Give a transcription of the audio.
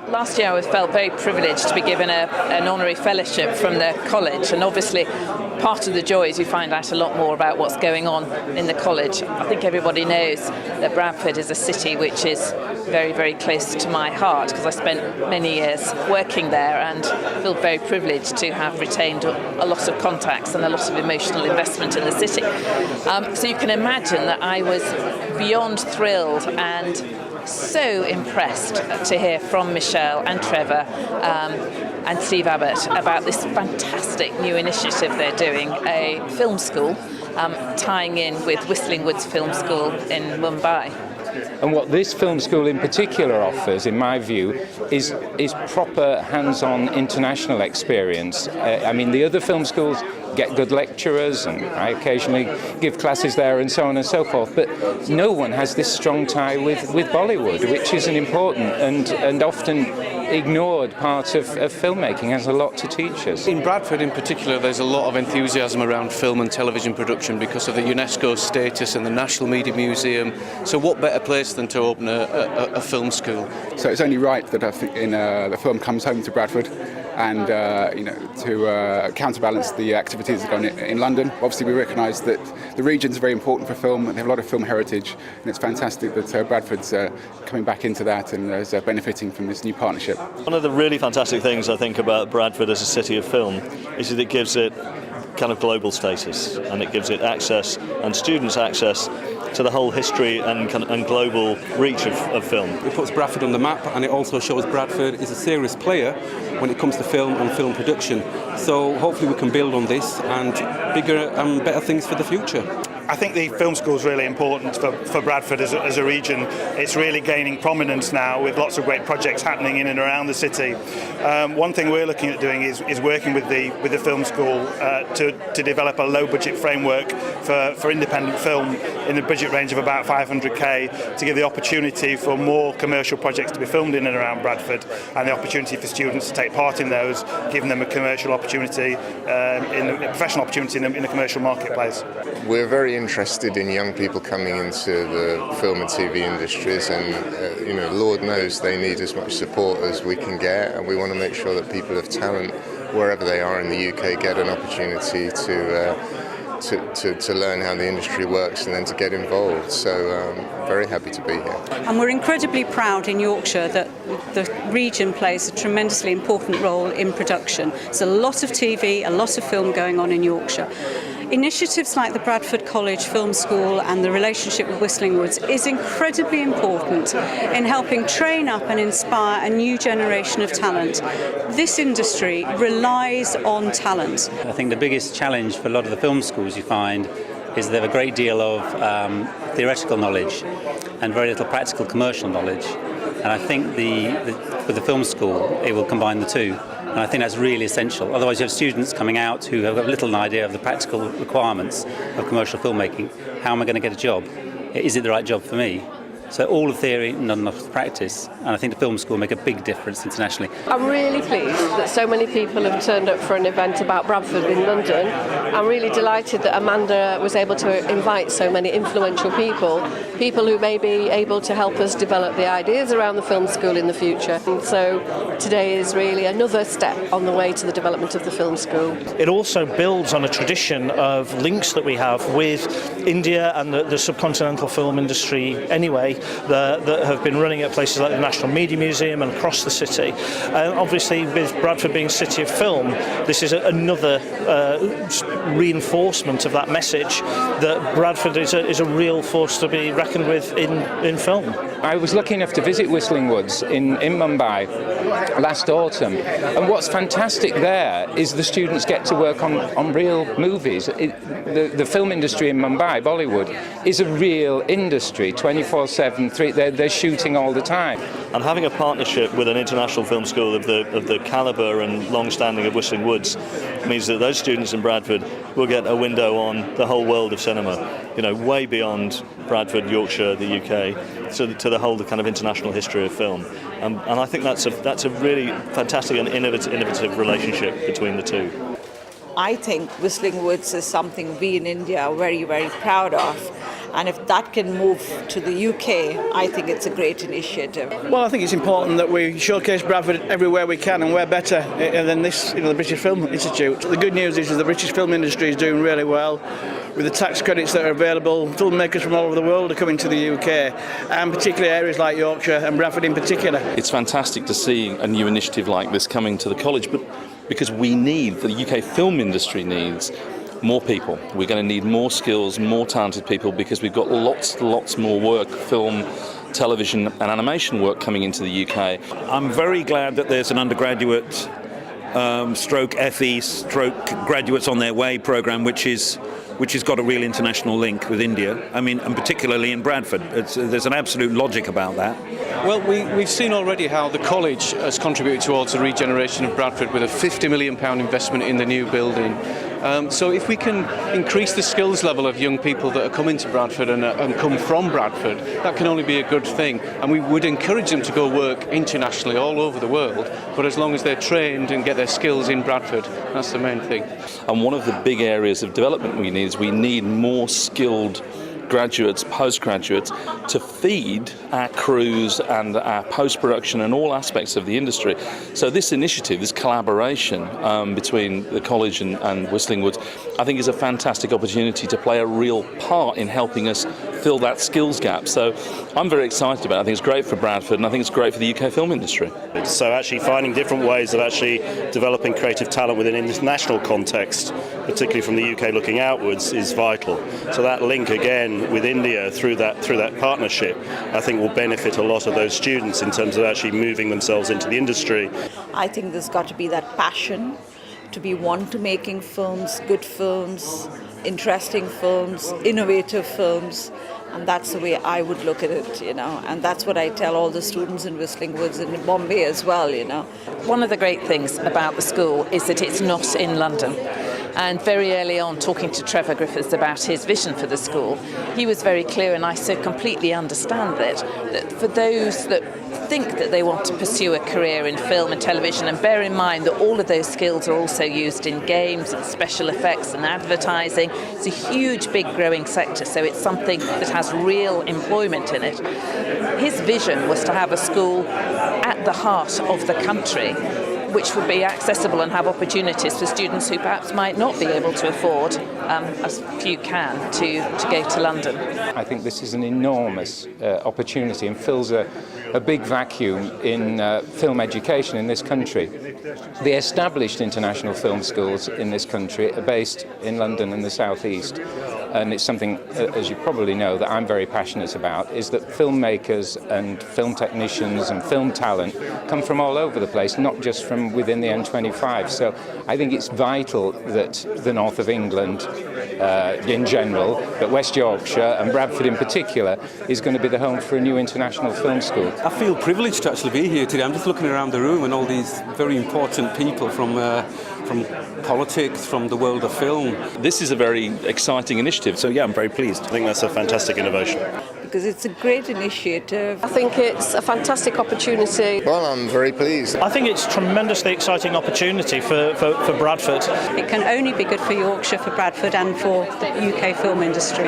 Last year I felt very privileged to be given an honorary fellowship from the college, and obviously part of the joy is you find out a lot more about what's going on in the college. I think everybody knows that Bradford is a city which is very, very close to my heart because I spent many years working there and feel very privileged to have retained a lot of contacts and a lot of emotional investment in the city. So you can imagine that I was beyond thrilled and so impressed to hear from Michelle and Trevor and Steve Abbott about this fantastic new initiative they're doing, a film school tying in with Whistling Woods Film School in Mumbai. And what this film school in particular offers, in my view, is proper hands-on international experience. I mean, the other film schools get good lecturers, and I occasionally give classes there and so on and so forth, but no one has this strong tie with Bollywood, which is an important and often ignored part of filmmaking, has a lot to teach us. In Bradford in particular, there's a lot of enthusiasm around film and television production because of the UNESCO status and the National Media Museum. So what better place than to open a film school? So it's only right that I think the film comes home to Bradford, and to counterbalance the activities that go on in London. Obviously, we recognise that the region's very important for film, and they have a lot of film heritage, and it's fantastic that Bradford's coming back into that and is benefiting from this new partnership. One of the really fantastic things I think about Bradford as a city of film is that it gives it kind of global status, and it gives it access and students access to the whole history and global reach of film. It puts Bradford on the map, and it also shows Bradford is a serious player when it comes to film and film production. So hopefully we can build on this and bigger and better things for the future. I think the film school is really important for Bradford as a region. It's really gaining prominence now with lots of great projects happening in and around the city. One thing we're looking at doing is working with the film school to develop a low budget framework for independent film in the budget range of about 500k, to give the opportunity for more commercial projects to be filmed in and around Bradford, and the opportunity for students to take part in those, giving them a commercial opportunity, a professional opportunity in the commercial marketplace. We're very interested in young people coming into the film and TV industries, and Lord knows they need as much support as we can get, and we want to make sure that people of talent wherever they are in the UK get an opportunity to learn how the industry works and then to get involved. So very happy to be here. And we're incredibly proud in Yorkshire that the region plays a tremendously important role in production. There's a lot of TV, a lot of film going on in Yorkshire. Initiatives like the Bradford College Film School and the relationship with Whistling Woods is incredibly important in helping train up and inspire a new generation of talent. This industry relies on talent. I think the biggest challenge for a lot of the film schools you find is they have a great deal of theoretical knowledge and very little practical commercial knowledge. And I think with the film school, it will combine the two. And I think that's really essential. Otherwise, you have students coming out who have little idea of the practical requirements of commercial filmmaking. How am I going to get a job? Is it the right job for me? So all of theory, not enough practice, and I think the film school make a big difference internationally. I'm really pleased that so many people have turned up for an event about Bradford in London. I'm really delighted that Amanda was able to invite so many influential people who may be able to help us develop the ideas around the film school in the future. And so today is really another step on the way to the development of the film school. It also builds on a tradition of links that we have with India and the subcontinental film industry anyway, that have been running at places like the National Media Museum and across the city. Obviously, with Bradford being a city of film, this is another reinforcement of that message that Bradford is a real force to be reckoned with in film. I was lucky enough to visit Whistling Woods in Mumbai last autumn, and what's fantastic there is the students get to work on real movies. The film industry in Mumbai, Bollywood, is a real industry, 24/7. They're shooting all the time. And having a partnership with an international film school of the calibre and long-standing of Whistling Woods means that those students in Bradford will get a window on the whole world of cinema, way beyond Bradford, Yorkshire, the UK, to the whole kind of international history of film. And I think that's a really fantastic and innovative relationship between the two. I think Whistling Woods is something we in India are very, very proud of. And if that can move to the UK, I think it's a great initiative. Well, I think it's important that we showcase Bradford everywhere we can, and we're better than this, the British Film Institute. The good news is the British film industry is doing really well. With the tax credits that are available, filmmakers from all over the world are coming to the UK, and particularly areas like Yorkshire and Bradford in particular. It's fantastic to see a new initiative like this coming to the college, but because the UK film industry needs more people. We're going to need more skills, more talented people, because we've got lots more work, film, television and animation work coming into the UK. I'm very glad that there's an undergraduate stroke FE stroke graduates on their way program, which has got a real international link with India. I mean, and particularly in Bradford. There's an absolute logic about that. Well, we've seen already how the college has contributed towards the regeneration of Bradford with a £50 million investment in the new building. So if we can increase the skills level of young people that are coming to Bradford and come from Bradford, that can only be a good thing. And we would encourage them to go work internationally all over the world, but as long as they're trained and get their skills in Bradford, that's the main thing. And one of the big areas of development we need is we need more skilled graduates, postgraduates, to feed our crews and our post-production and all aspects of the industry. So this initiative, this collaboration between the college and Whistling Woods, I think is a fantastic opportunity to play a real part in helping us fill that skills gap. So I'm very excited about it. I think it's great for Bradford, and I think it's great for the UK film industry. So actually finding different ways of actually developing creative talent within an international context, particularly from the UK looking outwards, is vital. So that link again with India through that partnership, I think will benefit a lot of those students in terms of actually moving themselves into the industry. I think there's got to be that passion to be one to making films, good films, interesting films, innovative films, and that's the way I would look at it, and that's what I tell all the students in Whistling Woods and in Bombay as well, One of the great things about the school is that it's not in London. And very early on, talking to Trevor Griffiths about his vision for the school, he was very clear, and I so completely understand that for those that think that they want to pursue a career in film and television, and bear in mind that all of those skills are also used in games and special effects and advertising. It's a huge, big growing sector, so it's something that has real employment in it. His vision was to have a school at the heart of the country, which would be accessible and have opportunities for students who perhaps might not be able to afford, as few can, to go to London. I think this is an enormous opportunity and fills a big vacuum in film education in this country. The established international film schools in this country are based in London and the South East. And it's something, as you probably know, that I'm very passionate about, is that filmmakers and film technicians and film talent come from all over the place, not just from within the M25. So I think it's vital that the north of England in general, but West Yorkshire and Bradford in particular, is going to be the home for a new international film school. I feel privileged to actually be here today. I'm just looking around the room and all these very important people from politics, from the world of film. This is a very exciting initiative. So yeah, I'm very pleased. I think that's a fantastic innovation. Because it's a great initiative. I think it's a fantastic opportunity. Well, I'm very pleased. I think it's a tremendously exciting opportunity for Bradford. It can only be good for Yorkshire, for Bradford and for the UK film industry.